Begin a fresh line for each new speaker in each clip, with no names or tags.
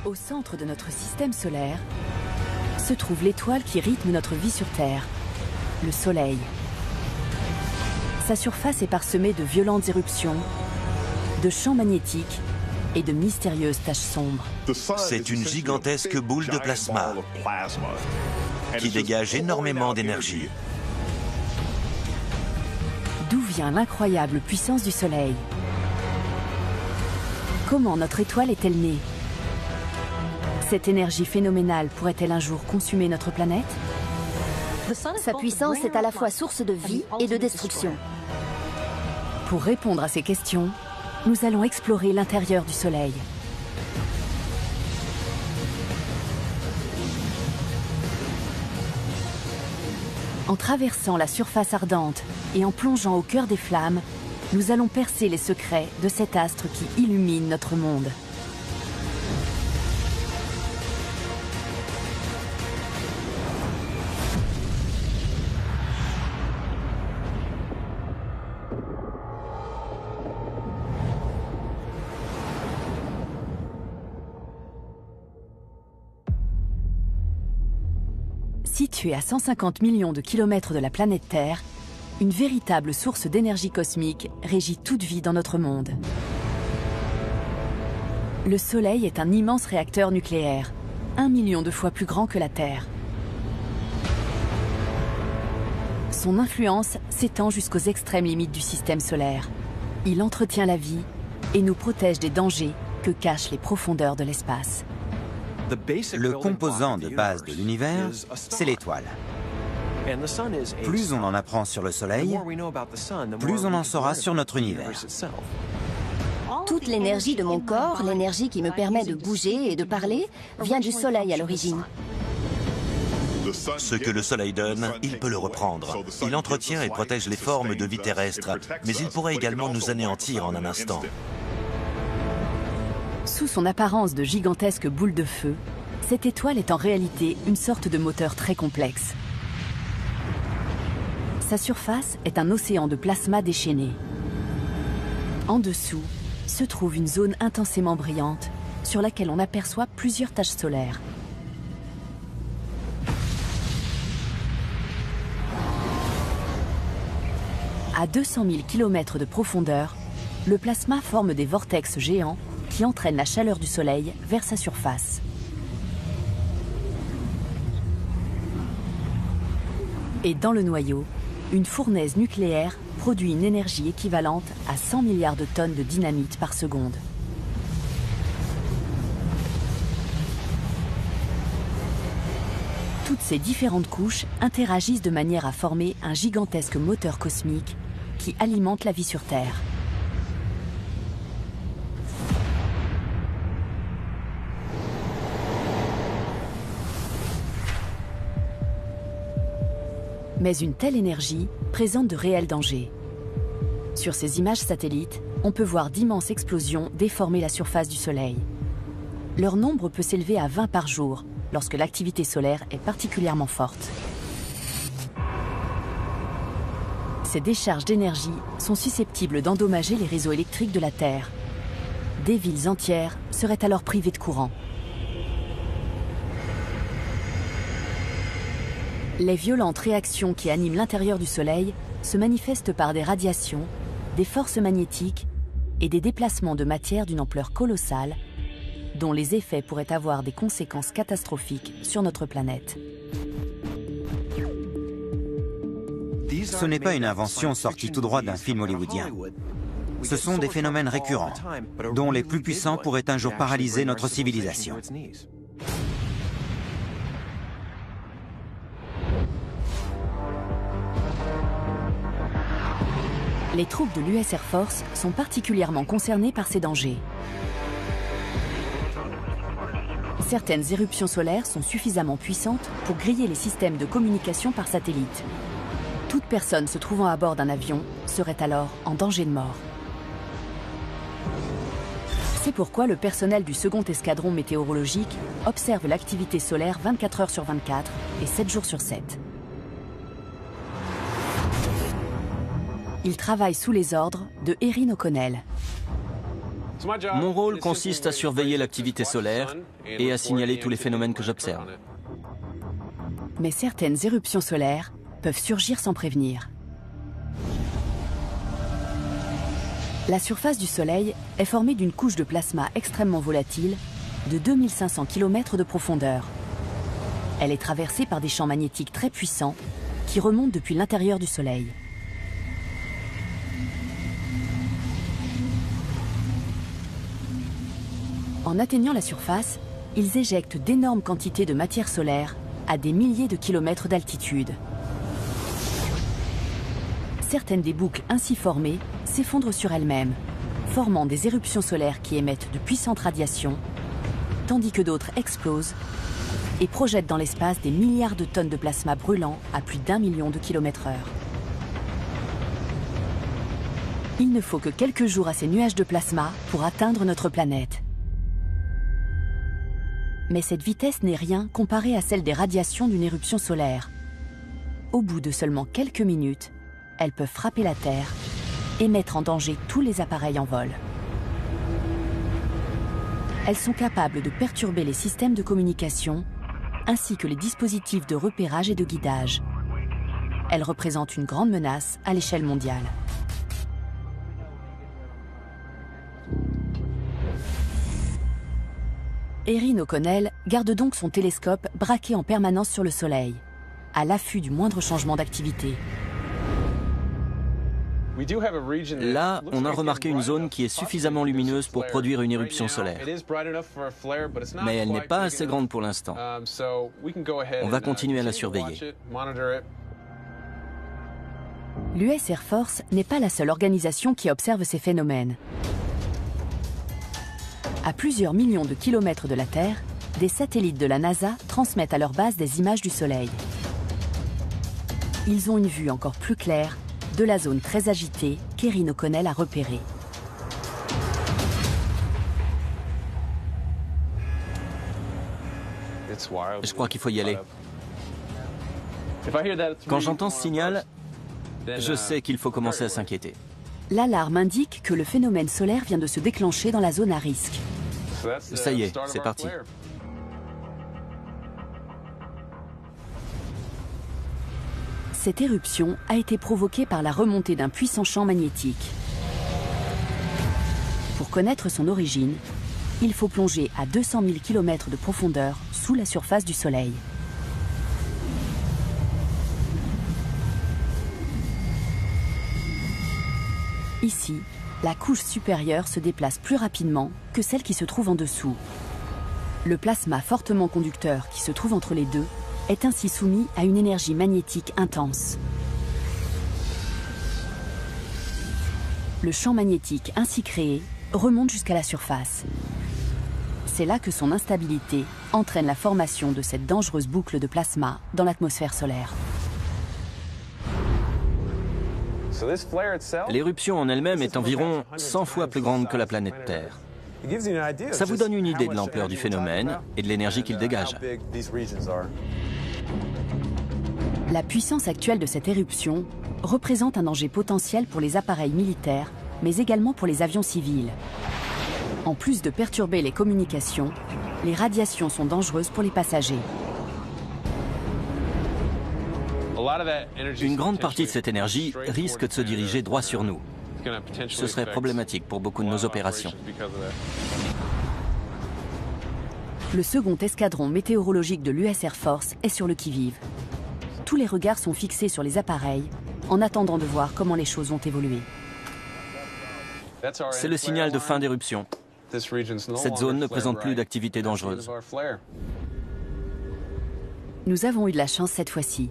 Au centre de notre système solaire se trouve l'étoile qui rythme notre vie sur Terre, le Soleil. Sa surface est parsemée de violentes éruptions, de champs magnétiques et de mystérieuses taches sombres.
C'est une gigantesque boule de plasma qui dégage énormément d'énergie.
D'où vient l'incroyable puissance du Soleil? Comment notre étoile est-elle née? Cette énergie phénoménale pourrait-elle un jour consumer notre planète?
Sa puissance est à la fois source de vie et de destruction.
Pour répondre à ces questions, nous allons explorer l'intérieur du Soleil. En traversant la surface ardente et en plongeant au cœur des flammes, nous allons percer les secrets de cet astre qui illumine notre monde. Située à 150 millions de kilomètres de la planète Terre, une véritable source d'énergie cosmique régit toute vie dans notre monde. Le Soleil est un immense réacteur nucléaire, 1 million de fois plus grand que la Terre. Son influence s'étend jusqu'aux extrêmes limites du système solaire. Il entretient la vie et nous protège des dangers que cachent les profondeurs de l'espace.
Le composant de base de l'univers, c'est l'étoile. Plus on en apprend sur le Soleil, plus on en saura sur notre univers.
Toute l'énergie de mon corps, l'énergie qui me permet de bouger et de parler, vient du Soleil à l'origine.
Ce que le Soleil donne, il peut le reprendre. Il entretient et protège les formes de vie terrestres, mais il pourrait également nous anéantir en un instant.
Sous son apparence de gigantesque boule de feu, cette étoile est en réalité une sorte de moteur très complexe. Sa surface est un océan de plasma déchaîné. En dessous se trouve une zone intensément brillante sur laquelle on aperçoit plusieurs taches solaires. À 200 000 km de profondeur, le plasma forme des vortex géants qui entraînent la chaleur du Soleil vers sa surface. Et dans le noyau, une fournaise nucléaire produit une énergie équivalente à 100 milliards de tonnes de dynamite par seconde. Toutes ces différentes couches interagissent de manière à former un gigantesque moteur cosmique qui alimente la vie sur Terre. Mais une telle énergie présente de réels dangers. Sur ces images satellites, on peut voir d'immenses explosions déformer la surface du Soleil. Leur nombre peut s'élever à 20 par jour, lorsque l'activité solaire est particulièrement forte. Ces décharges d'énergie sont susceptibles d'endommager les réseaux électriques de la Terre. Des villes entières seraient alors privées de courant. Les violentes réactions qui animent l'intérieur du Soleil se manifestent par des radiations, des forces magnétiques et des déplacements de matière d'une ampleur colossale, dont les effets pourraient avoir des conséquences catastrophiques sur notre planète.
Ce n'est pas une invention sortie tout droit d'un film hollywoodien. Ce sont des phénomènes récurrents, dont les plus puissants pourraient un jour paralyser notre civilisation.
Les troupes de l'US Air Force sont particulièrement concernées par ces dangers. Certaines éruptions solaires sont suffisamment puissantes pour griller les systèmes de communication par satellite. Toute personne se trouvant à bord d'un avion serait alors en danger de mort. C'est pourquoi le personnel du 2e escadron météorologique observe l'activité solaire 24 heures sur 24 et 7 jours sur 7. Il travaille sous les ordres de Erin O'Connell.
Mon rôle consiste à surveiller l'activité solaire et à signaler tous les phénomènes que j'observe.
Mais certaines éruptions solaires peuvent surgir sans prévenir. La surface du Soleil est formée d'une couche de plasma extrêmement volatile de 2500 km de profondeur. Elle est traversée par des champs magnétiques très puissants qui remontent depuis l'intérieur du Soleil. En atteignant la surface, ils éjectent d'énormes quantités de matière solaire à des milliers de kilomètres d'altitude. Certaines des boucles ainsi formées s'effondrent sur elles-mêmes, formant des éruptions solaires qui émettent de puissantes radiations, tandis que d'autres explosent et projettent dans l'espace des milliards de tonnes de plasma brûlant à plus d'1 million de km/h. Il ne faut que quelques jours à ces nuages de plasma pour atteindre notre planète. Mais cette vitesse n'est rien comparée à celle des radiations d'une éruption solaire. Au bout de seulement quelques minutes, elles peuvent frapper la Terre et mettre en danger tous les appareils en vol. Elles sont capables de perturber les systèmes de communication ainsi que les dispositifs de repérage et de guidage. Elles représentent une grande menace à l'échelle mondiale. Erin O'Connell garde donc son télescope braqué en permanence sur le Soleil, à l'affût du moindre changement d'activité.
Là, on a remarqué une zone qui est suffisamment lumineuse pour produire une éruption solaire. Mais elle n'est pas assez grande pour l'instant. On va continuer à la surveiller.
L'US Air Force n'est pas la seule organisation qui observe ces phénomènes. À plusieurs millions de kilomètres de la Terre, des satellites de la NASA transmettent à leur base des images du Soleil. Ils ont une vue encore plus claire de la zone très agitée qu'Erin O'Connell a repérée.
Je crois qu'il faut y aller. Quand j'entends ce signal, je sais qu'il faut commencer à s'inquiéter.
L'alarme indique que le phénomène solaire vient de se déclencher dans la zone à risque.
Ça y est, c'est parti.
Cette éruption a été provoquée par la remontée d'un puissant champ magnétique. Pour connaître son origine, il faut plonger à 200 000 km de profondeur sous la surface du Soleil. Ici, la couche supérieure se déplace plus rapidement que celle qui se trouve en dessous. Le plasma fortement conducteur qui se trouve entre les deux est ainsi soumis à une énergie magnétique intense. Le champ magnétique ainsi créé remonte jusqu'à la surface. C'est là que son instabilité entraîne la formation de cette dangereuse boucle de plasma dans l'atmosphère solaire.
L'éruption en elle-même est environ 100 fois plus grande que la planète Terre. Ça vous donne une idée de l'ampleur du phénomène et de l'énergie qu'il dégage.
La puissance actuelle de cette éruption représente un danger potentiel pour les appareils militaires, mais également pour les avions civils. En plus de perturber les communications, les radiations sont dangereuses pour les passagers.
Une grande partie de cette énergie risque de se diriger droit sur nous. Ce serait problématique pour beaucoup de nos opérations.
Le second escadron météorologique de l'US Air Force est sur le qui-vive. Tous les regards sont fixés sur les appareils, en attendant de voir comment les choses vont évoluer.
C'est le signal de fin d'éruption. Cette zone ne présente plus d'activité dangereuse.
Nous avons eu de la chance cette fois-ci.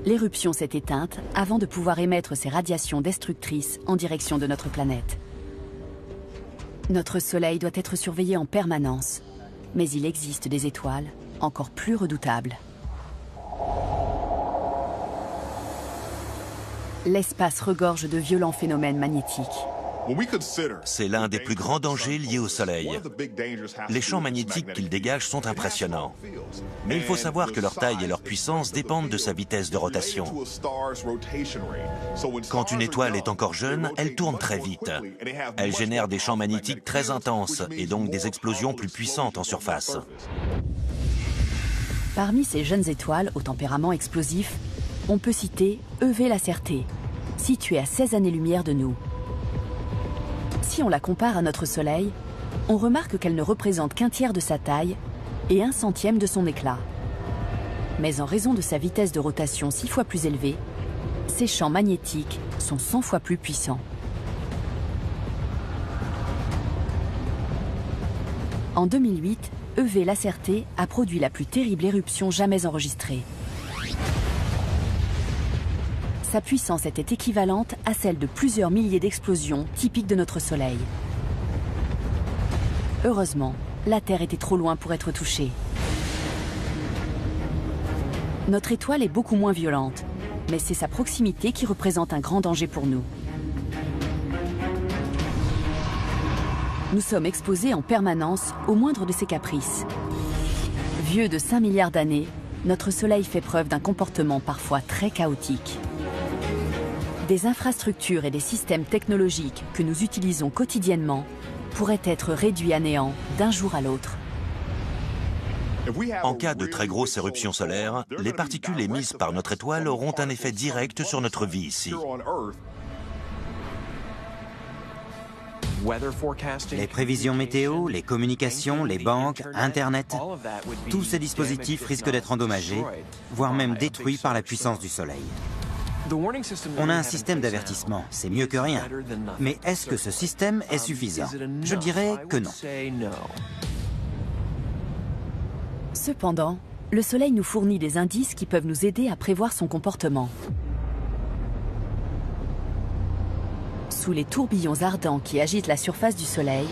L'éruption s'est éteinte avant de pouvoir émettre ses radiations destructrices en direction de notre planète. Notre Soleil doit être surveillé en permanence, mais il existe des étoiles encore plus redoutables. L'espace regorge de violents phénomènes magnétiques.
C'est l'un des plus grands dangers liés au Soleil. Les champs magnétiques qu'il dégage sont impressionnants. Mais il faut savoir que leur taille et leur puissance dépendent de sa vitesse de rotation. Quand une étoile est encore jeune, elle tourne très vite. Elle génère des champs magnétiques très intenses et donc des explosions plus puissantes en surface.
Parmi ces jeunes étoiles au tempérament explosif, on peut citer EV-Lacerté, située à 16 années-lumière de nous. Si on la compare à notre Soleil, on remarque qu'elle ne représente qu'un tiers de sa taille et 1/100 de son éclat. Mais en raison de sa vitesse de rotation 6 fois plus élevée, ses champs magnétiques sont 100 fois plus puissants. En 2008, EV-Lacerté a produit la plus terrible éruption jamais enregistrée. Sa puissance était équivalente à celle de plusieurs milliers d'explosions typiques de notre Soleil. Heureusement, la Terre était trop loin pour être touchée. Notre étoile est beaucoup moins violente, mais c'est sa proximité qui représente un grand danger pour nous. Nous sommes exposés en permanence au moindre de ses caprices. Vieux de 5 milliards d'années, notre Soleil fait preuve d'un comportement parfois très chaotique. Des infrastructures et des systèmes technologiques que nous utilisons quotidiennement pourraient être réduits à néant d'un jour à l'autre.
En cas de très grosse éruption solaire, les particules émises par notre étoile auront un effet direct sur notre vie ici.
Les prévisions météo, les communications, les banques, Internet, tous ces dispositifs risquent d'être endommagés, voire même détruits par la puissance du Soleil. On a un système d'avertissement, c'est mieux que rien. Mais est-ce que ce système est suffisant? Je dirais que non.
Cependant, le Soleil nous fournit des indices qui peuvent nous aider à prévoir son comportement. Sous les tourbillons ardents qui agitent la surface du Soleil,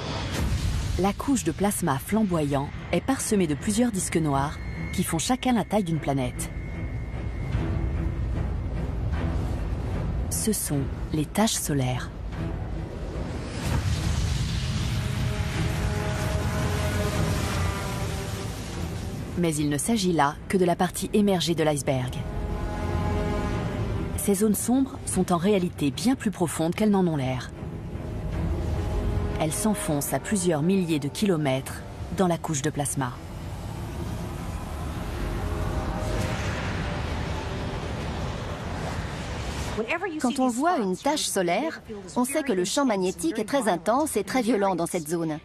la couche de plasma flamboyant est parsemée de plusieurs disques noirs qui font chacun la taille d'une planète. Ce sont les taches solaires. Mais il ne s'agit là que de la partie émergée de l'iceberg. Ces zones sombres sont en réalité bien plus profondes qu'elles n'en ont l'air. Elles s'enfoncent à plusieurs milliers de kilomètres dans la couche de plasma.
Quand on voit une tache solaire, on sait que le champ magnétique est très intense et très violent dans cette zone.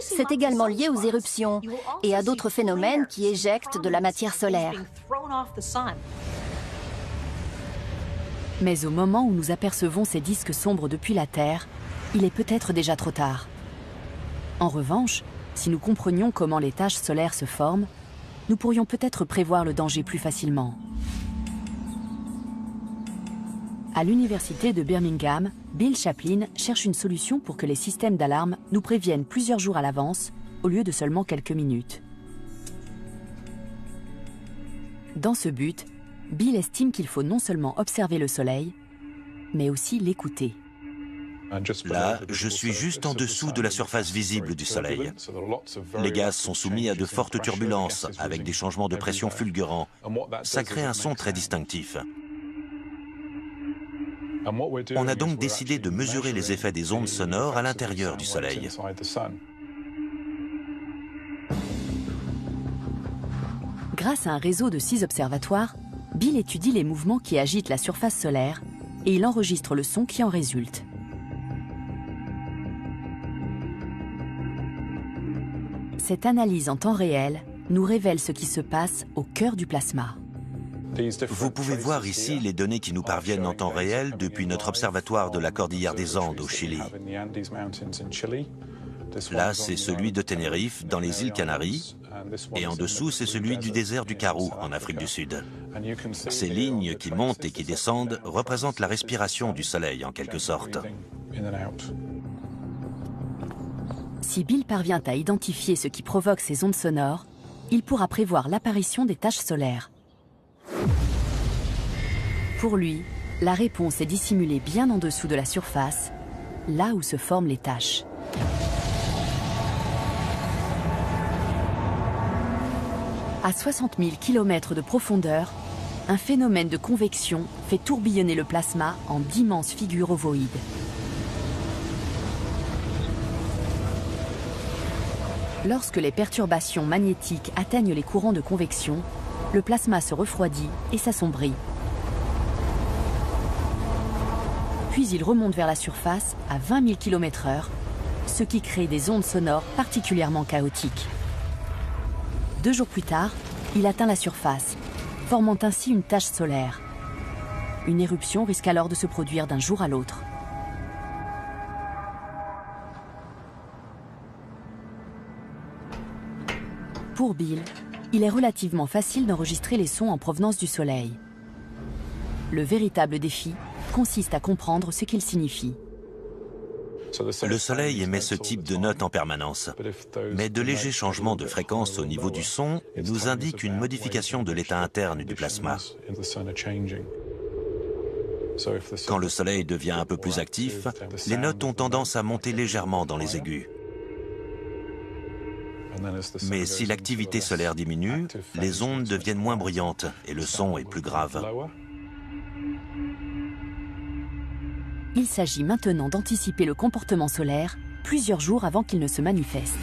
C'est également lié aux éruptions et à d'autres phénomènes qui éjectent de la matière solaire.
Mais au moment où nous apercevons ces disques sombres depuis la Terre, il est peut-être déjà trop tard. En revanche, si nous comprenions comment les taches solaires se forment, nous pourrions peut-être prévoir le danger plus facilement. À l'université de Birmingham, Bill Chaplin cherche une solution pour que les systèmes d'alarme nous préviennent plusieurs jours à l'avance, au lieu de seulement quelques minutes. Dans ce but, Bill estime qu'il faut non seulement observer le Soleil, mais aussi l'écouter.
Là, je suis juste en dessous de la surface visible du Soleil. Les gaz sont soumis à de fortes turbulences, avec des changements de pression fulgurants. Ça crée un son très distinctif. On a donc décidé de mesurer les effets des ondes sonores à l'intérieur du Soleil.
Grâce à un réseau de 6 observatoires, Bill étudie les mouvements qui agitent la surface solaire et il enregistre le son qui en résulte. Cette analyse en temps réel nous révèle ce qui se passe au cœur du plasma.
Vous pouvez voir ici les données qui nous parviennent en temps réel depuis notre observatoire de la Cordillère des Andes au Chili. Là, c'est celui de Tenerife, dans les îles Canaries, et en dessous, c'est celui du désert du Karoo, en Afrique du Sud. Ces lignes qui montent et qui descendent représentent la respiration du Soleil, en quelque sorte.
Si Bill parvient à identifier ce qui provoque ces ondes sonores, il pourra prévoir l'apparition des taches solaires. Pour lui, la réponse est dissimulée bien en dessous de la surface, là où se forment les taches. À 60 000 km de profondeur, un phénomène de convection fait tourbillonner le plasma en d'immenses figures ovoïdes. Lorsque les perturbations magnétiques atteignent les courants de convection, le plasma se refroidit et s'assombrit. Puis il remonte vers la surface à 20 000 km/h, ce qui crée des ondes sonores particulièrement chaotiques. 2 jours plus tard, il atteint la surface, formant ainsi une tache solaire. Une éruption risque alors de se produire d'un jour à l'autre. Pour Bill, il est relativement facile d'enregistrer les sons en provenance du Soleil. Le véritable défi consiste à comprendre ce qu'ils signifient.
Le Soleil émet ce type de notes en permanence, mais de légers changements de fréquence au niveau du son nous indiquent une modification de l'état interne du plasma. Quand le Soleil devient un peu plus actif, les notes ont tendance à monter légèrement dans les aigus. Mais si l'activité solaire diminue, les ondes deviennent moins bruyantes et le son est plus grave.
Il s'agit maintenant d'anticiper le comportement solaire plusieurs jours avant qu'il ne se manifeste.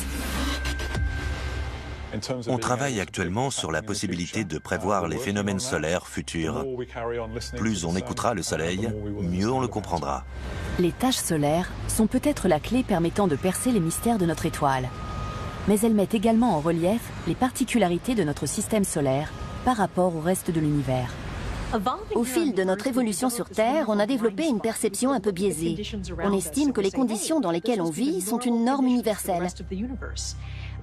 On travaille actuellement sur la possibilité de prévoir les phénomènes solaires futurs. Plus on écoutera le Soleil, mieux on le comprendra.
Les taches solaires sont peut-être la clé permettant de percer les mystères de notre étoile. Mais elles mettent également en relief les particularités de notre système solaire par rapport au reste de l'univers.
Au fil de notre évolution sur Terre, on a développé une perception un peu biaisée. On estime que les conditions dans lesquelles on vit sont une norme universelle.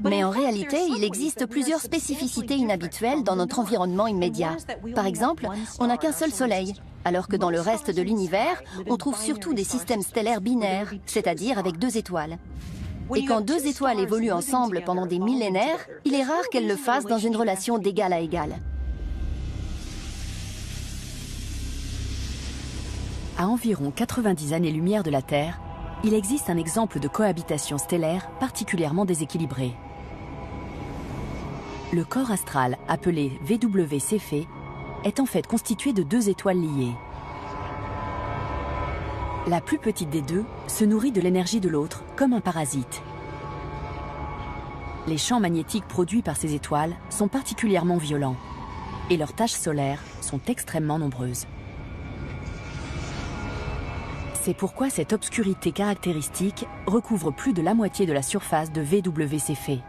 Mais en réalité, il existe plusieurs spécificités inhabituelles dans notre environnement immédiat. Par exemple, on n'a qu'un seul Soleil, alors que dans le reste de l'univers, on trouve surtout des systèmes stellaires binaires, c'est-à-dire avec 2 étoiles. Et quand 2 étoiles évoluent ensemble pendant des millénaires, il est rare qu'elles le fassent dans une relation d'égal à égal.
À environ 90 années-lumière de la Terre, il existe un exemple de cohabitation stellaire particulièrement déséquilibrée. Le corps astral, appelé VW Céphée, est en fait constitué de 2 étoiles liées. La plus petite des deux se nourrit de l'énergie de l'autre, comme un parasite. Les champs magnétiques produits par ces étoiles sont particulièrement violents, et leurs taches solaires sont extrêmement nombreuses. C'est pourquoi cette obscurité caractéristique recouvre plus de la moitié de la surface de VW Céphée.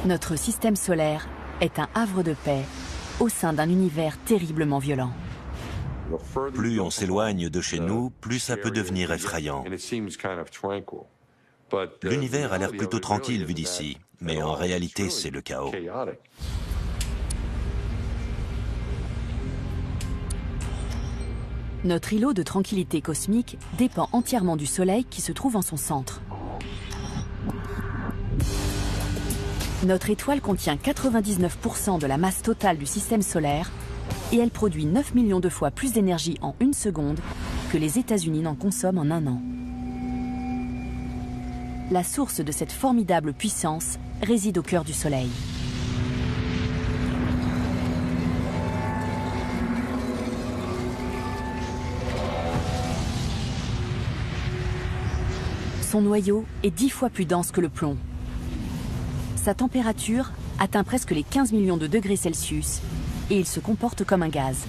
Notre système solaire est un havre de paix au sein d'un univers terriblement violent.
Plus on s'éloigne de chez nous, plus ça peut devenir effrayant. L'univers a l'air plutôt tranquille vu d'ici, mais en réalité c'est le chaos.
Notre îlot de tranquillité cosmique dépend entièrement du Soleil qui se trouve en son centre. Notre étoile contient 99% de la masse totale du système solaire et elle produit 9 millions de fois plus d'énergie en 1 seconde que les États-Unis n'en consomment en 1 an. La source de cette formidable puissance réside au cœur du Soleil. Son noyau est 10 fois plus dense que le plomb. Sa température atteint presque les 15 millions de degrés Celsius et il se comporte comme un gaz.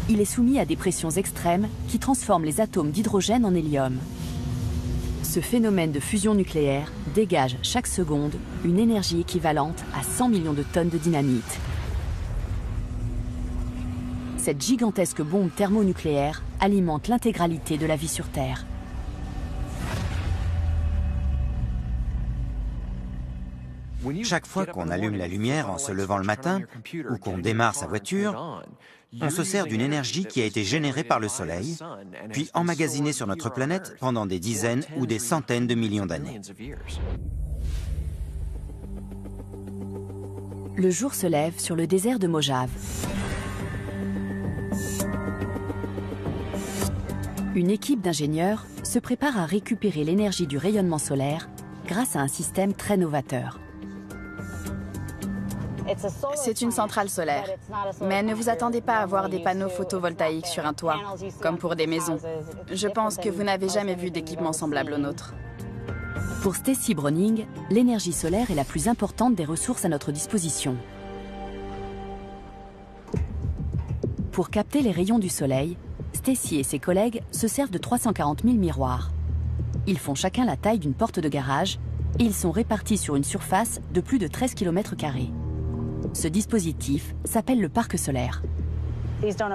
Il est soumis à des pressions extrêmes qui transforment les atomes d'hydrogène en hélium. Ce phénomène de fusion nucléaire dégage chaque seconde une énergie équivalente à 100 millions de tonnes de dynamite. Cette gigantesque bombe thermonucléaire alimente l'intégralité de la vie sur Terre.
Chaque fois qu'on allume la lumière en se levant le matin ou qu'on démarre sa voiture, on se sert d'une énergie qui a été générée par le Soleil, puis emmagasinée sur notre planète pendant des dizaines ou des centaines de millions d'années.
Le jour se lève sur le désert de Mojave. Une équipe d'ingénieurs se prépare à récupérer l'énergie du rayonnement solaire grâce à un système très novateur.
C'est une centrale solaire, mais ne vous attendez pas à voir des panneaux photovoltaïques sur un toit, comme pour des maisons. Je pense que vous n'avez jamais vu d'équipement semblable au nôtre.
Pour Stacy Browning, l'énergie solaire est la plus importante des ressources à notre disposition. Pour capter les rayons du soleil, Stacy et ses collègues se servent de 340 000 miroirs. Ils font chacun la taille d'une porte de garage et ils sont répartis sur une surface de plus de 13 km². Ce dispositif s'appelle le parc solaire.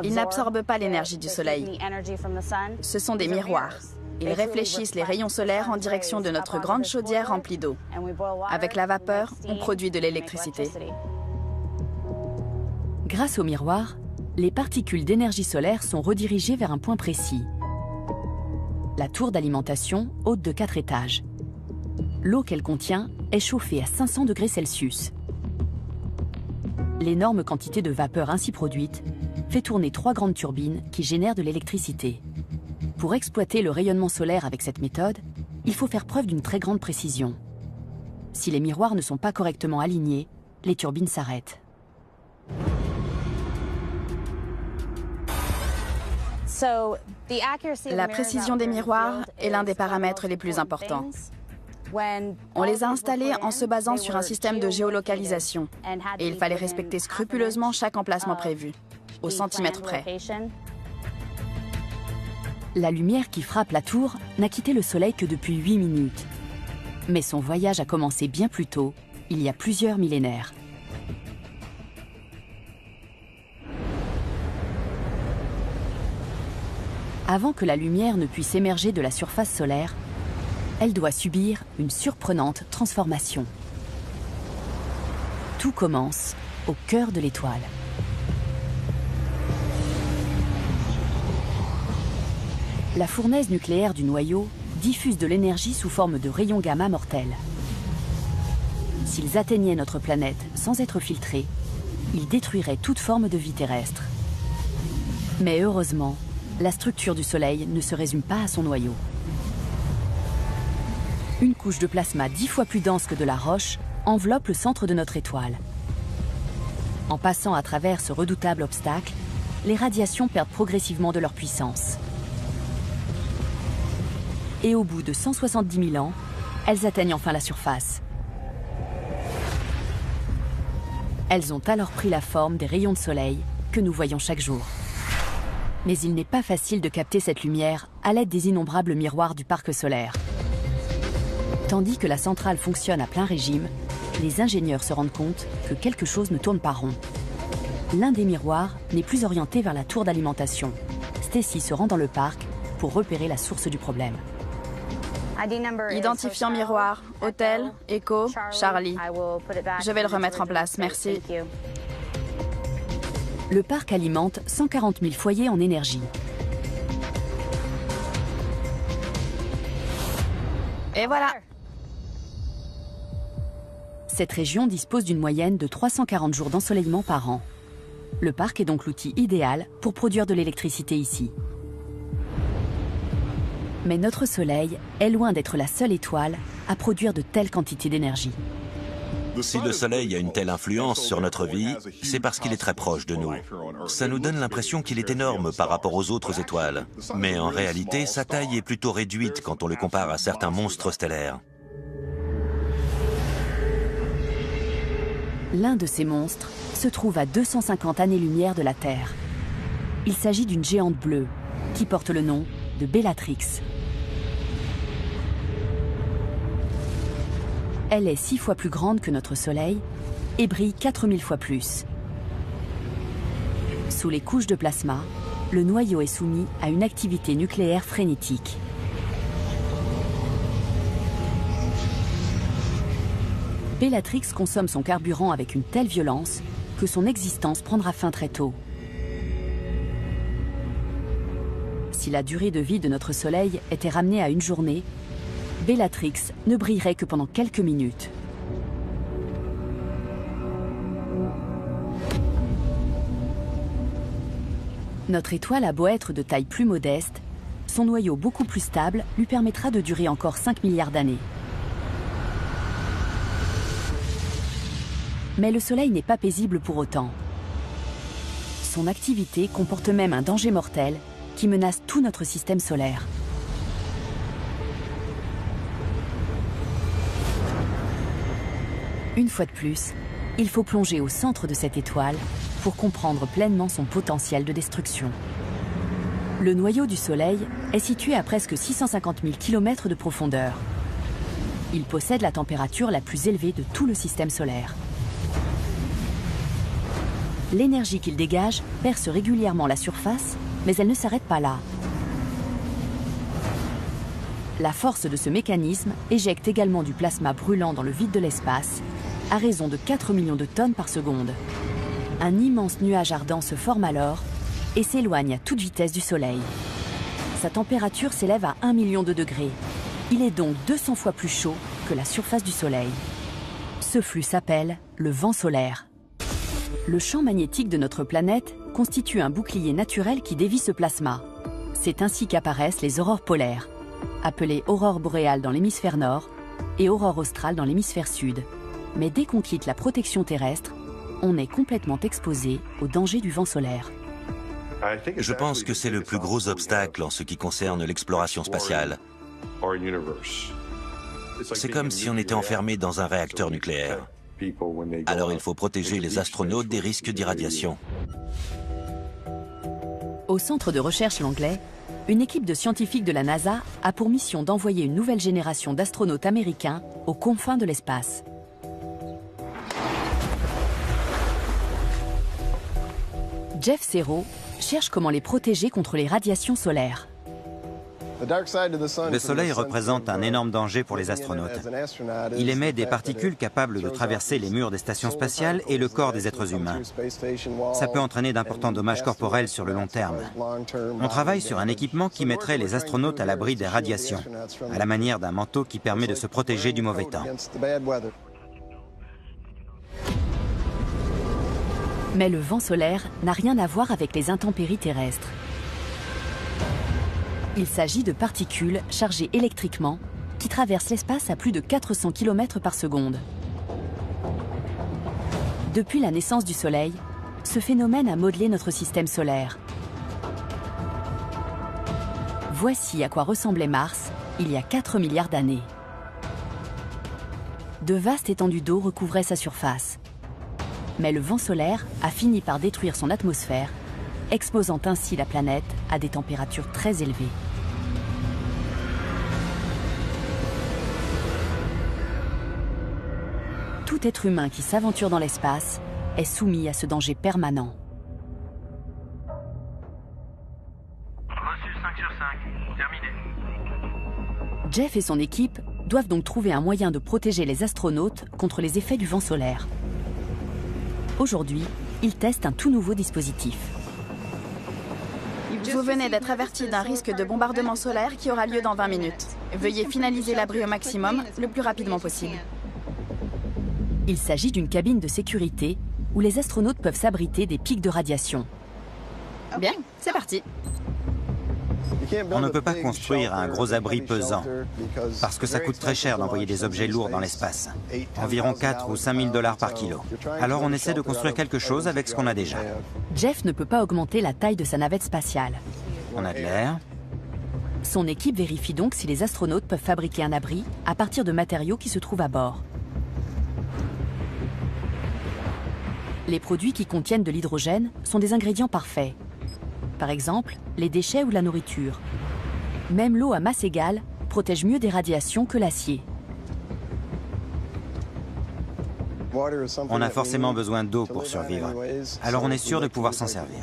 Ils n'absorbent pas l'énergie du soleil. Ce sont des miroirs. Ils réfléchissent les rayons solaires en direction de notre grande chaudière remplie d'eau. Avec la vapeur, on produit de l'électricité.
Grâce aux miroirs, les particules d'énergie solaire sont redirigées vers un point précis. La tour d'alimentation, haute de 4 étages. L'eau qu'elle contient est chauffée à 500 degrés Celsius. L'énorme quantité de vapeur ainsi produite fait tourner 3 grandes turbines qui génèrent de l'électricité. Pour exploiter le rayonnement solaire avec cette méthode, il faut faire preuve d'une très grande précision. Si les miroirs ne sont pas correctement alignés, les turbines s'arrêtent.
La précision des miroirs est l'un des paramètres les plus importants. On les a installés en se basant sur un système de géolocalisation et il fallait respecter scrupuleusement chaque emplacement prévu, au centimètre près.
La lumière qui frappe la tour n'a quitté le soleil que depuis 8 minutes. Mais son voyage a commencé bien plus tôt, il y a plusieurs millénaires. Avant que la lumière ne puisse émerger de la surface solaire, elle doit subir une surprenante transformation. Tout commence au cœur de l'étoile. La fournaise nucléaire du noyau diffuse de l'énergie sous forme de rayons gamma mortels. S'ils atteignaient notre planète sans être filtrés, ils détruiraient toute forme de vie terrestre. Mais heureusement, la structure du Soleil ne se résume pas à son noyau. Une couche de plasma 10 fois plus dense que de la roche enveloppe le centre de notre étoile. En passant à travers ce redoutable obstacle, les radiations perdent progressivement de leur puissance. Et au bout de 170 000 ans, elles atteignent enfin la surface. Elles ont alors pris la forme des rayons de soleil que nous voyons chaque jour. Mais il n'est pas facile de capter cette lumière à l'aide des innombrables miroirs du parc solaire. Tandis que la centrale fonctionne à plein régime, les ingénieurs se rendent compte que quelque chose ne tourne pas rond. L'un des miroirs n'est plus orienté vers la tour d'alimentation. Stacy se rend dans le parc pour repérer la source du problème.
Identifiant miroir, hôtel, Echo, Charlie. Je vais le remettre en place, merci.
Le parc alimente 140 000 foyers en énergie.
Et voilà!
Cette région dispose d'une moyenne de 340 jours d'ensoleillement par an. Le parc est donc l'outil idéal pour produire de l'électricité ici. Mais notre Soleil est loin d'être la seule étoile à produire de telles quantités d'énergie.
Si le Soleil a une telle influence sur notre vie, c'est parce qu'il est très proche de nous. Ça nous donne l'impression qu'il est énorme par rapport aux autres étoiles. Mais en réalité, sa taille est plutôt réduite quand on le compare à certains monstres stellaires.
L'un de ces monstres se trouve à 250 années-lumière de la Terre. Il s'agit d'une géante bleue qui porte le nom de Bellatrix. Elle est 6 fois plus grande que notre Soleil et brille 4000 fois plus. Sous les couches de plasma, le noyau est soumis à une activité nucléaire frénétique. Bellatrix consomme son carburant avec une telle violence que son existence prendra fin très tôt. Si la durée de vie de notre Soleil était ramenée à une journée, Bellatrix ne brillerait que pendant quelques minutes. Notre étoile a beau être de taille plus modeste, son noyau beaucoup plus stable lui permettra de durer encore 5 milliards d'années. Mais le Soleil n'est pas paisible pour autant. Son activité comporte même un danger mortel qui menace tout notre système solaire. Une fois de plus, il faut plonger au centre de cette étoile pour comprendre pleinement son potentiel de destruction. Le noyau du Soleil est situé à presque 650 000 km de profondeur. Il possède la température la plus élevée de tout le système solaire. L'énergie qu'il dégage perce régulièrement la surface, mais elle ne s'arrête pas là. La force de ce mécanisme éjecte également du plasma brûlant dans le vide de l'espace, à raison de 4 millions de tonnes par seconde. Un immense nuage ardent se forme alors et s'éloigne à toute vitesse du Soleil. Sa température s'élève à 1 million de degrés. Il est donc 200 fois plus chaud que la surface du Soleil. Ce flux s'appelle le vent solaire. Le champ magnétique de notre planète constitue un bouclier naturel qui dévie ce plasma. C'est ainsi qu'apparaissent les aurores polaires, appelées aurores boréales dans l'hémisphère nord et aurores australes dans l'hémisphère sud. Mais dès qu'on quitte la protection terrestre, on est complètement exposé au danger du vent solaire.
Je pense que c'est le plus gros obstacle en ce qui concerne l'exploration spatiale. C'est comme si on était enfermé dans un réacteur nucléaire. Alors il faut protéger les astronautes des risques d'irradiation.
Au centre de recherche Langley, une équipe de scientifiques de la NASA a pour mission d'envoyer une nouvelle génération d'astronautes américains aux confins de l'espace. Jeff Serro cherche comment les protéger contre les radiations solaires.
Le Soleil représente un énorme danger pour les astronautes. Il émet des particules capables de traverser les murs des stations spatiales et le corps des êtres humains. Ça peut entraîner d'importants dommages corporels sur le long terme. On travaille sur un équipement qui mettrait les astronautes à l'abri des radiations, à la manière d'un manteau qui permet de se protéger du mauvais temps.
Mais le vent solaire n'a rien à voir avec les intempéries terrestres. Il s'agit de particules chargées électriquement qui traversent l'espace à plus de 400 km par seconde. Depuis la naissance du Soleil, ce phénomène a modelé notre système solaire. Voici à quoi ressemblait Mars il y a 4 milliards d'années. De vastes étendues d'eau recouvraient sa surface. Mais le vent solaire a fini par détruire son atmosphère, exposant ainsi la planète à des températures très élevées. Tout être humain qui s'aventure dans l'espace est soumis à ce danger permanent.
Reçu 5 sur 5. Terminé.
Jeff et son équipe doivent donc trouver un moyen de protéger les astronautes contre les effets du vent solaire. Aujourd'hui, ils testent un tout nouveau dispositif.
Vous venez d'être averti d'un risque de bombardement solaire qui aura lieu dans 20 minutes. Veuillez finaliser l'abri au maximum, le plus rapidement possible.
Il s'agit d'une cabine de sécurité où les astronautes peuvent s'abriter des pics de radiation.
Bien, c'est parti.
On ne peut pas construire un gros abri pesant, parce que ça coûte très cher d'envoyer des objets lourds dans l'espace, environ 4 ou 5 000 $ par kilo. Alors on essaie de construire quelque chose avec ce qu'on a déjà.
Jeff ne peut pas augmenter la taille de sa navette spatiale.
On a de l'air.
Son équipe vérifie donc si les astronautes peuvent fabriquer un abri à partir de matériaux qui se trouvent à bord. Les produits qui contiennent de l'hydrogène sont des ingrédients parfaits. Par exemple, les déchets ou la nourriture. Même l'eau à masse égale protège mieux des radiations que l'acier.
On a forcément besoin d'eau pour survivre. Alors on est sûr de pouvoir s'en servir.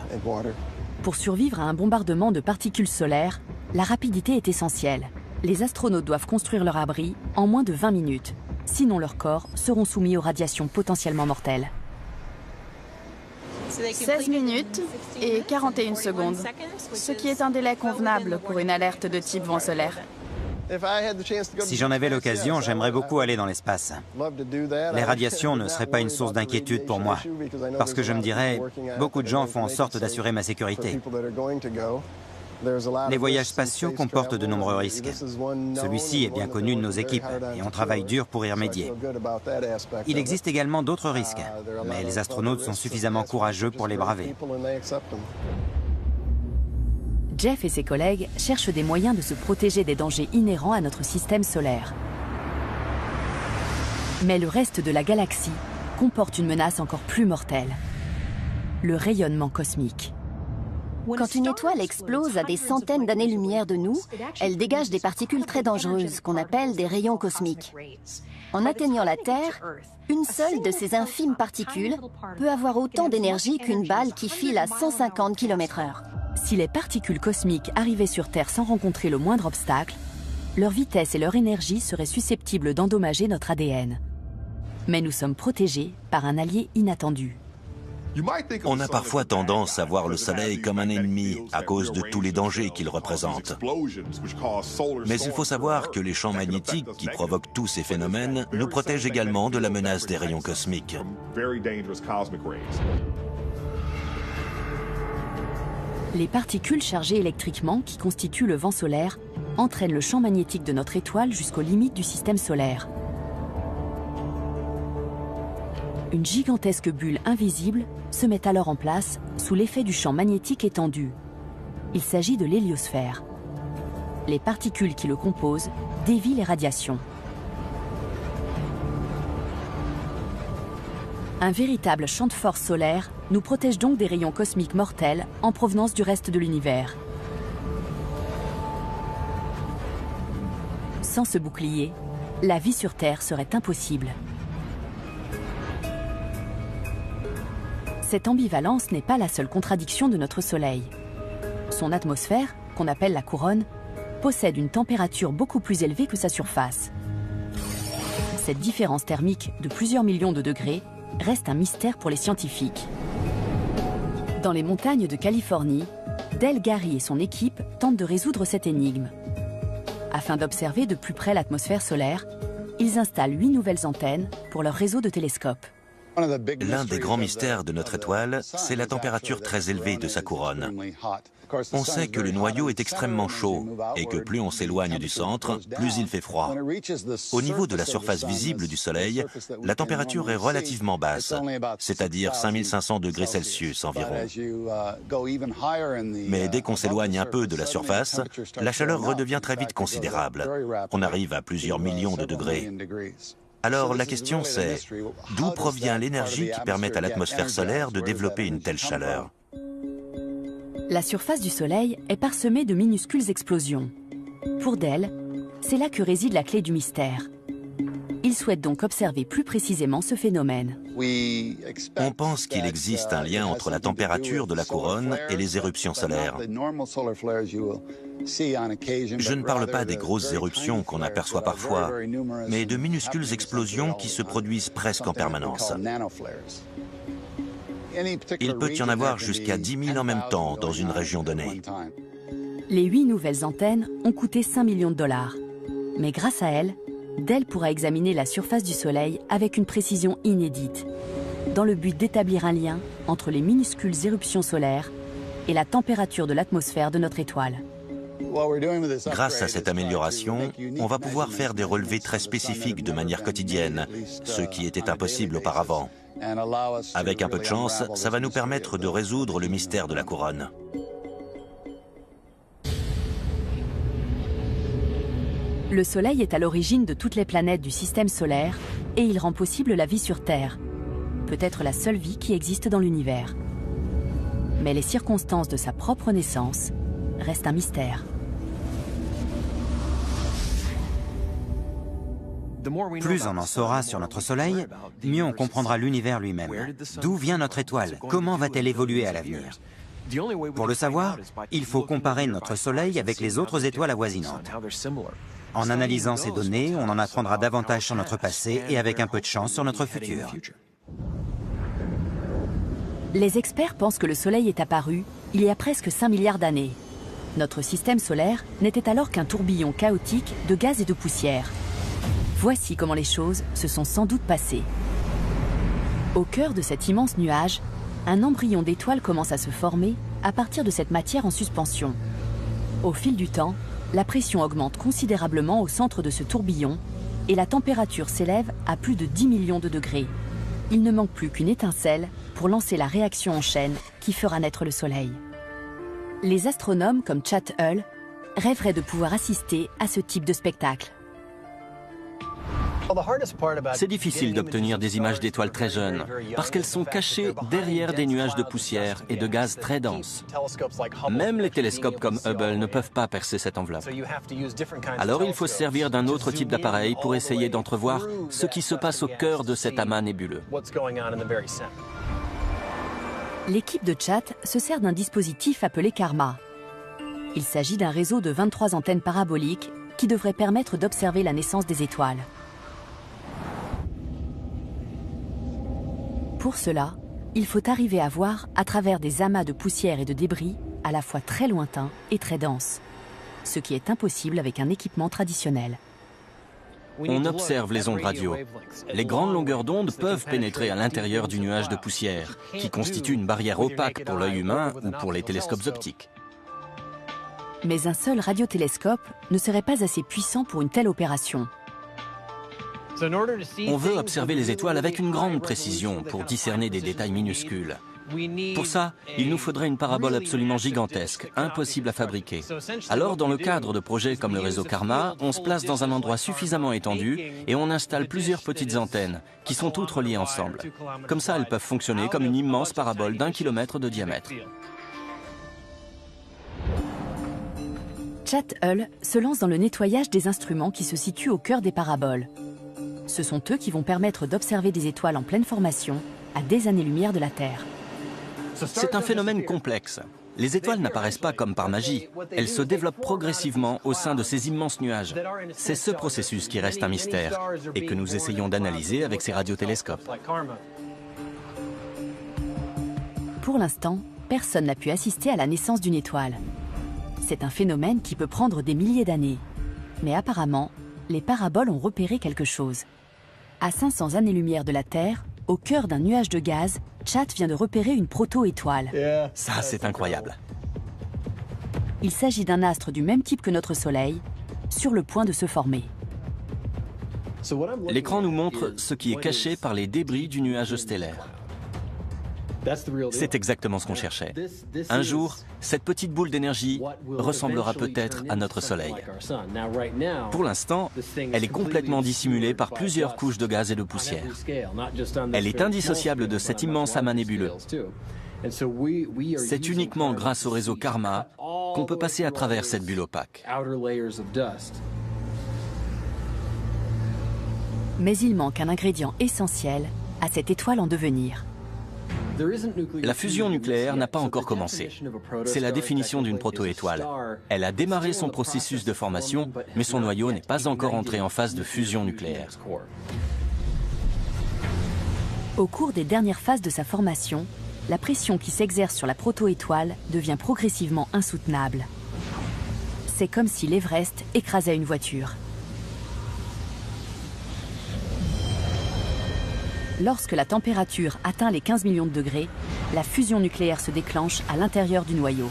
Pour survivre à un bombardement de particules solaires, la rapidité est essentielle. Les astronautes doivent construire leur abri en moins de 20 minutes. Sinon leurs corps seront soumis aux radiations potentiellement mortelles.
16 minutes et 41 secondes, ce qui est un délai convenable pour une alerte de type vent solaire.
Si j'en avais l'occasion, j'aimerais beaucoup aller dans l'espace. Les radiations ne seraient pas une source d'inquiétude pour moi, parce que je me dirais, beaucoup de gens font en sorte d'assurer ma sécurité. Les voyages spatiaux comportent de nombreux risques. Celui-ci est bien connu de nos équipes et on travaille dur pour y remédier. Il existe également d'autres risques, mais les astronautes sont suffisamment courageux pour les braver.
Jeff et ses collègues cherchent des moyens de se protéger des dangers inhérents à notre système solaire. Mais le reste de la galaxie comporte une menace encore plus mortelle. Le rayonnement cosmique.
Quand une étoile explose à des centaines d'années-lumière de nous, elle dégage des particules très dangereuses qu'on appelle des rayons cosmiques. En atteignant la Terre, une seule de ces infimes particules peut avoir autant d'énergie qu'une balle qui file à 150 km/h.
Si les particules cosmiques arrivaient sur Terre sans rencontrer le moindre obstacle, leur vitesse et leur énergie seraient susceptibles d'endommager notre ADN. Mais nous sommes protégés par un allié inattendu.
On a parfois tendance à voir le Soleil comme un ennemi à cause de tous les dangers qu'il représente. Mais il faut savoir que les champs magnétiques qui provoquent tous ces phénomènes nous protègent également de la menace des rayons cosmiques.
Les particules chargées électriquement qui constituent le vent solaire entraînent le champ magnétique de notre étoile jusqu'aux limites du système solaire. Une gigantesque bulle invisible se met alors en place sous l'effet du champ magnétique étendu. Il s'agit de l'héliosphère. Les particules qui le composent dévient les radiations. Un véritable champ de force solaire nous protège donc des rayons cosmiques mortels en provenance du reste de l'univers. Sans ce bouclier, la vie sur Terre serait impossible. Cette ambivalence n'est pas la seule contradiction de notre Soleil. Son atmosphère, qu'on appelle la couronne, possède une température beaucoup plus élevée que sa surface. Cette différence thermique de plusieurs millions de degrés reste un mystère pour les scientifiques. Dans les montagnes de Californie, Del Gary et son équipe tentent de résoudre cette énigme. Afin d'observer de plus près l'atmosphère solaire, ils installent 8 nouvelles antennes pour leur réseau de télescopes.
L'un des grands mystères de notre étoile, c'est la température très élevée de sa couronne. On sait que le noyau est extrêmement chaud et que plus on s'éloigne du centre, plus il fait froid. Au niveau de la surface visible du Soleil, la température est relativement basse, c'est-à-dire 5500 degrés Celsius environ. Mais dès qu'on s'éloigne un peu de la surface, la chaleur redevient très vite considérable. On arrive à plusieurs millions de degrés. Alors la question c'est, d'où provient l'énergie qui permet à l'atmosphère solaire de développer une telle chaleur?
La surface du Soleil est parsemée de minuscules explosions. Pour Del, c'est là que réside la clé du mystère. Il souhaite donc observer plus précisément ce phénomène.
On pense qu'il existe un lien entre la température de la couronne et les éruptions solaires. Je ne parle pas des grosses éruptions qu'on aperçoit parfois, mais de minuscules explosions qui se produisent presque en permanence. Il peut y en avoir jusqu'à 10 000 en même temps dans une région donnée.
Les 8 nouvelles antennes ont coûté 5 millions de dollars. Mais grâce à elles, Del pourra examiner la surface du Soleil avec une précision inédite, dans le but d'établir un lien entre les minuscules éruptions solaires et la température de l'atmosphère de notre étoile.
Grâce à cette amélioration, on va pouvoir faire des relevés très spécifiques de manière quotidienne, ce qui était impossible auparavant. Avec un peu de chance, ça va nous permettre de résoudre le mystère de la couronne.
Le Soleil est à l'origine de toutes les planètes du système solaire et il rend possible la vie sur Terre, peut-être la seule vie qui existe dans l'univers. Mais les circonstances de sa propre naissance restent un mystère.
Plus on en saura sur notre Soleil, mieux on comprendra l'univers lui-même. D'où vient notre étoile? Comment va-t-elle évoluer à l'avenir? Pour le savoir, il faut comparer notre Soleil avec les autres étoiles avoisinantes. En analysant ces données, on en apprendra davantage sur notre passé et avec un peu de chance sur notre futur.
Les experts pensent que le Soleil est apparu il y a presque 5 milliards d'années. Notre système solaire n'était alors qu'un tourbillon chaotique de gaz et de poussière. Voici comment les choses se sont sans doute passées. Au cœur de cet immense nuage, un embryon d'étoile commence à se former à partir de cette matière en suspension. Au fil du temps, la pression augmente considérablement au centre de ce tourbillon et la température s'élève à plus de 10 millions de degrés. Il ne manque plus qu'une étincelle pour lancer la réaction en chaîne qui fera naître le Soleil. Les astronomes comme Chat Hull rêveraient de pouvoir assister à ce type de spectacle.
C'est difficile d'obtenir des images d'étoiles très jeunes parce qu'elles sont cachées derrière des nuages de poussière et de gaz très denses. Même les télescopes comme Hubble ne peuvent pas percer cette enveloppe. Alors il faut se servir d'un autre type d'appareil pour essayer d'entrevoir ce qui se passe au cœur de cet amas nébuleux.
L'équipe de Chat se sert d'un dispositif appelé Karma. Il s'agit d'un réseau de 23 antennes paraboliques qui devrait permettre d'observer la naissance des étoiles. Pour cela, il faut arriver à voir à travers des amas de poussière et de débris à la fois très lointains et très denses, ce qui est impossible avec un équipement traditionnel.
On observe les ondes radio. Les grandes longueurs d'onde peuvent pénétrer à l'intérieur du nuage de poussière, qui constitue une barrière opaque pour l'œil humain ou pour les télescopes optiques.
Mais un seul radiotélescope ne serait pas assez puissant pour une telle opération.
On veut observer les étoiles avec une grande précision pour discerner des détails minuscules. Pour ça, il nous faudrait une parabole absolument gigantesque, impossible à fabriquer. Alors, dans le cadre de projets comme le réseau Karma, on se place dans un endroit suffisamment étendu et on installe plusieurs petites antennes qui sont toutes reliées ensemble. Comme ça, elles peuvent fonctionner comme une immense parabole d'1 kilomètre de diamètre.
Chat Hull se lance dans le nettoyage des instruments qui se situent au cœur des paraboles. Ce sont eux qui vont permettre d'observer des étoiles en pleine formation à des années-lumière de la Terre.
C'est un phénomène complexe. Les étoiles n'apparaissent pas comme par magie. Elles se développent progressivement au sein de ces immenses nuages. C'est ce processus qui reste un mystère et que nous essayons d'analyser avec ces radiotélescopes.
Pour l'instant, personne n'a pu assister à la naissance d'une étoile. C'est un phénomène qui peut prendre des milliers d'années. Mais apparemment, les paraboles ont repéré quelque chose. À 500 années-lumière de la Terre, au cœur d'un nuage de gaz, Chat vient de repérer une proto-étoile.
Ça, c'est incroyable.
Il s'agit d'un astre du même type que notre Soleil, sur le point de se former.
L'écran nous montre ce qui est caché par les débris du nuage stellaire. C'est exactement ce qu'on cherchait. Un jour, cette petite boule d'énergie ressemblera peut-être à notre Soleil. Pour l'instant, elle est complètement dissimulée par plusieurs couches de gaz et de poussière. Elle est indissociable de cet immense amas nébuleux. C'est uniquement grâce au réseau Karma qu'on peut passer à travers cette bulle opaque.
Mais il manque un ingrédient essentiel à cette étoile en devenir.
La fusion nucléaire n'a pas encore commencé. C'est la définition d'une proto-étoile. Elle a démarré son processus de formation, mais son noyau n'est pas encore entré en phase de fusion nucléaire.
Au cours des dernières phases de sa formation, la pression qui s'exerce sur la proto-étoile devient progressivement insoutenable. C'est comme si l'Everest écrasait une voiture. Lorsque la température atteint les 15 millions de degrés, la fusion nucléaire se déclenche à l'intérieur du noyau.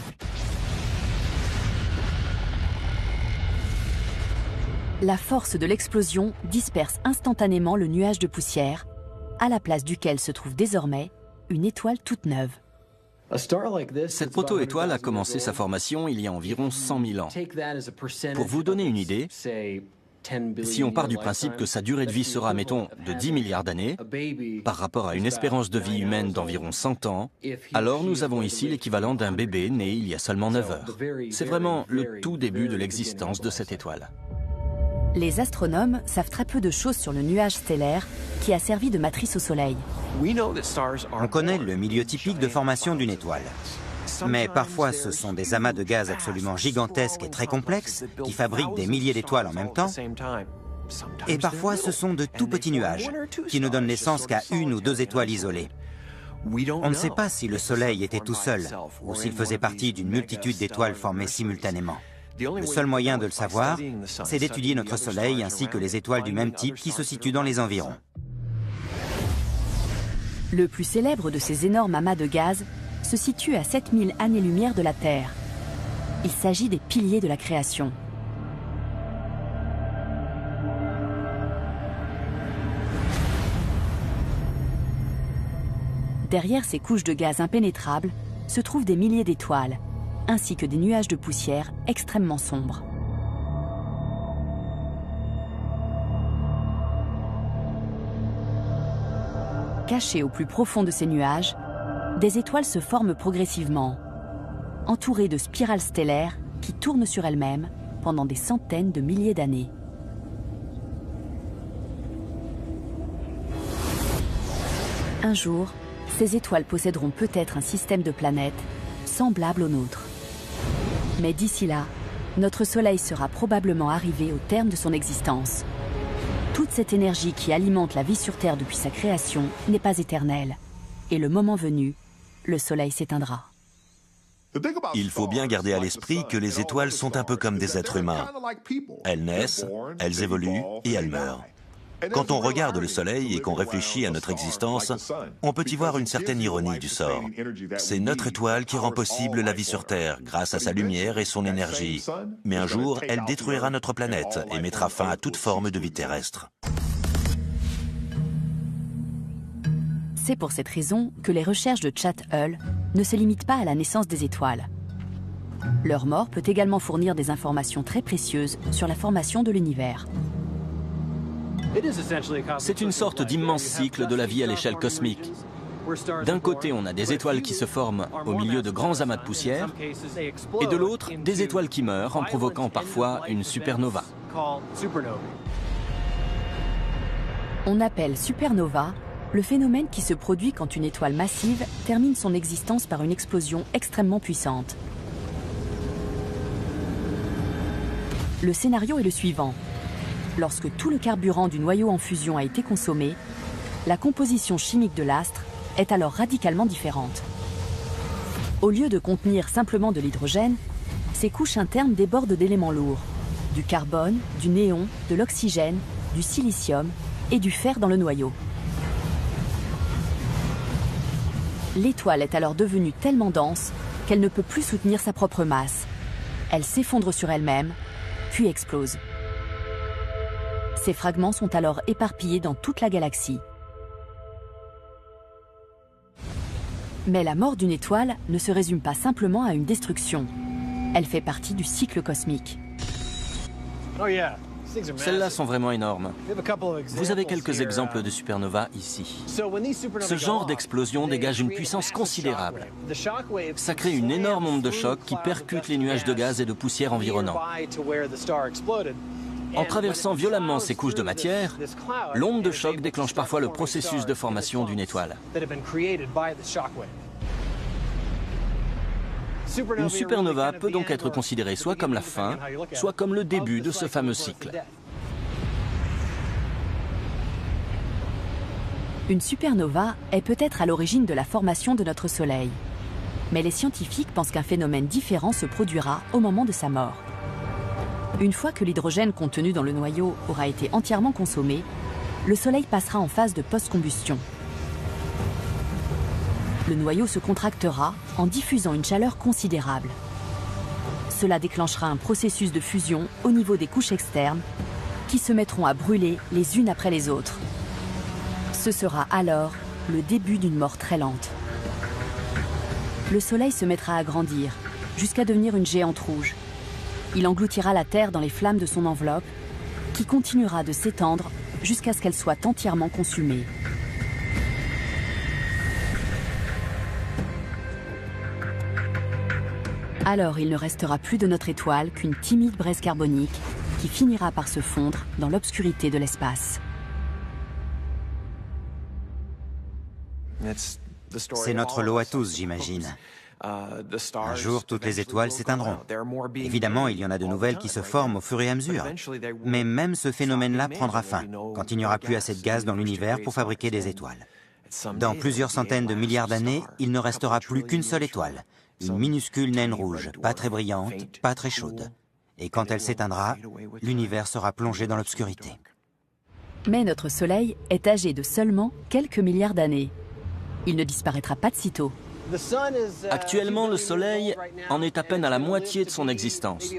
La force de l'explosion disperse instantanément le nuage de poussière, à la place duquel se trouve désormais une étoile toute neuve.
Cette proto-étoile a commencé sa formation il y a environ 100 000 ans. Pour vous donner une idée, si on part du principe que sa durée de vie sera, mettons, de 10 milliards d'années, par rapport à une espérance de vie humaine d'environ 100 ans, alors nous avons ici l'équivalent d'un bébé né il y a seulement 9 heures. C'est vraiment le tout début de l'existence de cette étoile.
Les astronomes savent très peu de choses sur le nuage stellaire qui a servi de matrice au Soleil.
On connaît le milieu typique de formation d'une étoile. Mais parfois, ce sont des amas de gaz absolument gigantesques et très complexes qui fabriquent des milliers d'étoiles en même temps. Et parfois, ce sont de tout petits nuages qui ne donnent naissance qu'à une ou deux étoiles isolées. On ne sait pas si le Soleil était tout seul ou s'il faisait partie d'une multitude d'étoiles formées simultanément. Le seul moyen de le savoir, c'est d'étudier notre Soleil ainsi que les étoiles du même type qui se situent dans les environs.
Le plus célèbre de ces énormes amas de gaz se situe à 7000 années-lumière de la Terre. Il s'agit des piliers de la création. Derrière ces couches de gaz impénétrables se trouvent des milliers d'étoiles, ainsi que des nuages de poussière extrêmement sombres. Cachées au plus profond de ces nuages, des étoiles se forment progressivement, entourées de spirales stellaires qui tournent sur elles-mêmes pendant des centaines de milliers d'années. Un jour, ces étoiles posséderont peut-être un système de planètes semblable au nôtre. Mais d'ici là, notre Soleil sera probablement arrivé au terme de son existence. Toute cette énergie qui alimente la vie sur Terre depuis sa création n'est pas éternelle. Et le moment venu, le Soleil s'éteindra.
Il faut bien garder à l'esprit que les étoiles sont un peu comme des êtres humains. Elles naissent, elles évoluent et elles meurent. Quand on regarde le Soleil et qu'on réfléchit à notre existence, on peut y voir une certaine ironie du sort. C'est notre étoile qui rend possible la vie sur Terre grâce à sa lumière et son énergie. Mais un jour, elle détruira notre planète et mettra fin à toute forme de vie terrestre.
C'est pour cette raison que les recherches de Chat Hull ne se limitent pas à la naissance des étoiles. Leur mort peut également fournir des informations très précieuses sur la formation de l'univers.
C'est une sorte d'immense cycle de la vie à l'échelle cosmique. D'un côté, on a des étoiles qui se forment au milieu de grands amas de poussière, et de l'autre, des étoiles qui meurent en provoquant parfois une supernova.
On appelle supernova le phénomène qui se produit quand une étoile massive termine son existence par une explosion extrêmement puissante. Le scénario est le suivant. Lorsque tout le carburant du noyau en fusion a été consommé, la composition chimique de l'astre est alors radicalement différente. Au lieu de contenir simplement de l'hydrogène, ses couches internes débordent d'éléments lourds, du carbone, du néon, de l'oxygène, du silicium et du fer dans le noyau. L'étoile est alors devenue tellement dense qu'elle ne peut plus soutenir sa propre masse. Elle s'effondre sur elle-même, puis explose. Ces fragments sont alors éparpillés dans toute la galaxie. Mais la mort d'une étoile ne se résume pas simplement à une destruction. Elle fait partie du cycle cosmique.
Celles-là sont vraiment énormes. Vous avez quelques exemples de supernovas ici. Ce genre d'explosion dégage une puissance considérable. Ça crée une énorme onde de choc qui percute les nuages de gaz et de poussière environnants. En traversant violemment ces couches de matière, l'onde de choc déclenche parfois le processus de formation d'une étoile. Une supernova peut donc être considérée soit comme la fin, soit comme le début de ce fameux cycle.
Une supernova est peut-être à l'origine de la formation de notre Soleil. Mais les scientifiques pensent qu'un phénomène différent se produira au moment de sa mort. Une fois que l'hydrogène contenu dans le noyau aura été entièrement consommé, le Soleil passera en phase de post-combustion. Le noyau se contractera en diffusant une chaleur considérable. Cela déclenchera un processus de fusion au niveau des couches externes qui se mettront à brûler les unes après les autres. Ce sera alors le début d'une mort très lente. Le Soleil se mettra à grandir jusqu'à devenir une géante rouge. Il engloutira la Terre dans les flammes de son enveloppe, qui continuera de s'étendre jusqu'à ce qu'elle soit entièrement consumée. Alors il ne restera plus de notre étoile qu'une timide braise carbonique qui finira par se fondre dans l'obscurité de l'espace.
C'est notre lot à tous, j'imagine. Un jour, toutes les étoiles s'éteindront. Évidemment, il y en a de nouvelles qui se forment au fur et à mesure. Mais même ce phénomène-là prendra fin, quand il n'y aura plus assez de gaz dans l'univers pour fabriquer des étoiles. Dans plusieurs centaines de milliards d'années, il ne restera plus qu'une seule étoile, une minuscule naine rouge, pas très brillante, pas très chaude. Et quand elle s'éteindra, l'univers sera plongé dans l'obscurité.
Mais notre Soleil est âgé de seulement quelques milliards d'années. Il ne disparaîtra pas de sitôt.
Actuellement, le Soleil en est à peine à la moitié de son existence.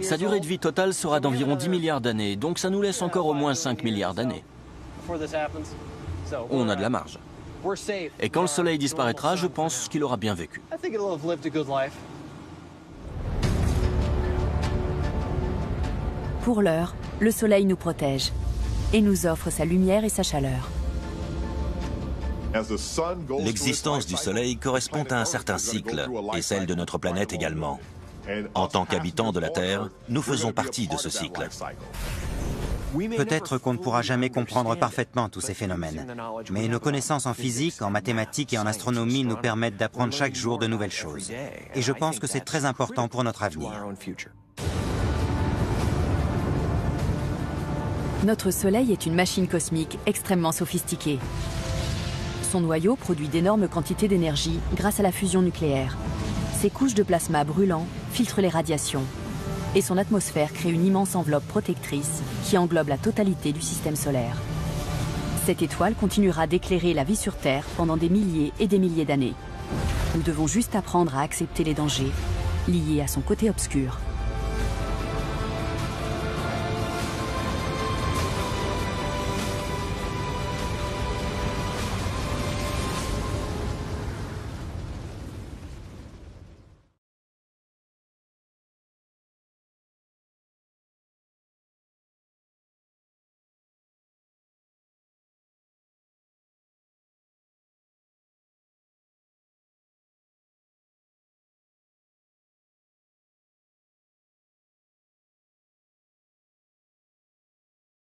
Sa durée de vie totale sera d'environ 10 milliards d'années, donc ça nous laisse encore au moins 5 milliards d'années. On a de la marge. Et quand le Soleil disparaîtra, je pense qu'il aura bien vécu.
Pour l'heure, le Soleil nous protège et nous offre sa lumière et sa chaleur.
L'existence du Soleil correspond à un certain cycle, et celle de notre planète également. En tant qu'habitants de la Terre, nous faisons partie de ce cycle.
Peut-être qu'on ne pourra jamais comprendre parfaitement tous ces phénomènes, mais nos connaissances en physique, en mathématiques et en astronomie nous permettent d'apprendre chaque jour de nouvelles choses. Et je pense que c'est très important pour notre avenir.
Notre Soleil est une machine cosmique extrêmement sophistiquée. Son noyau produit d'énormes quantités d'énergie grâce à la fusion nucléaire. Ses couches de plasma brûlant filtrent les radiations. Et son atmosphère crée une immense enveloppe protectrice qui englobe la totalité du système solaire. Cette étoile continuera d'éclairer la vie sur Terre pendant des milliers et des milliers d'années. Nous devons juste apprendre à accepter les dangers liés à son côté obscur.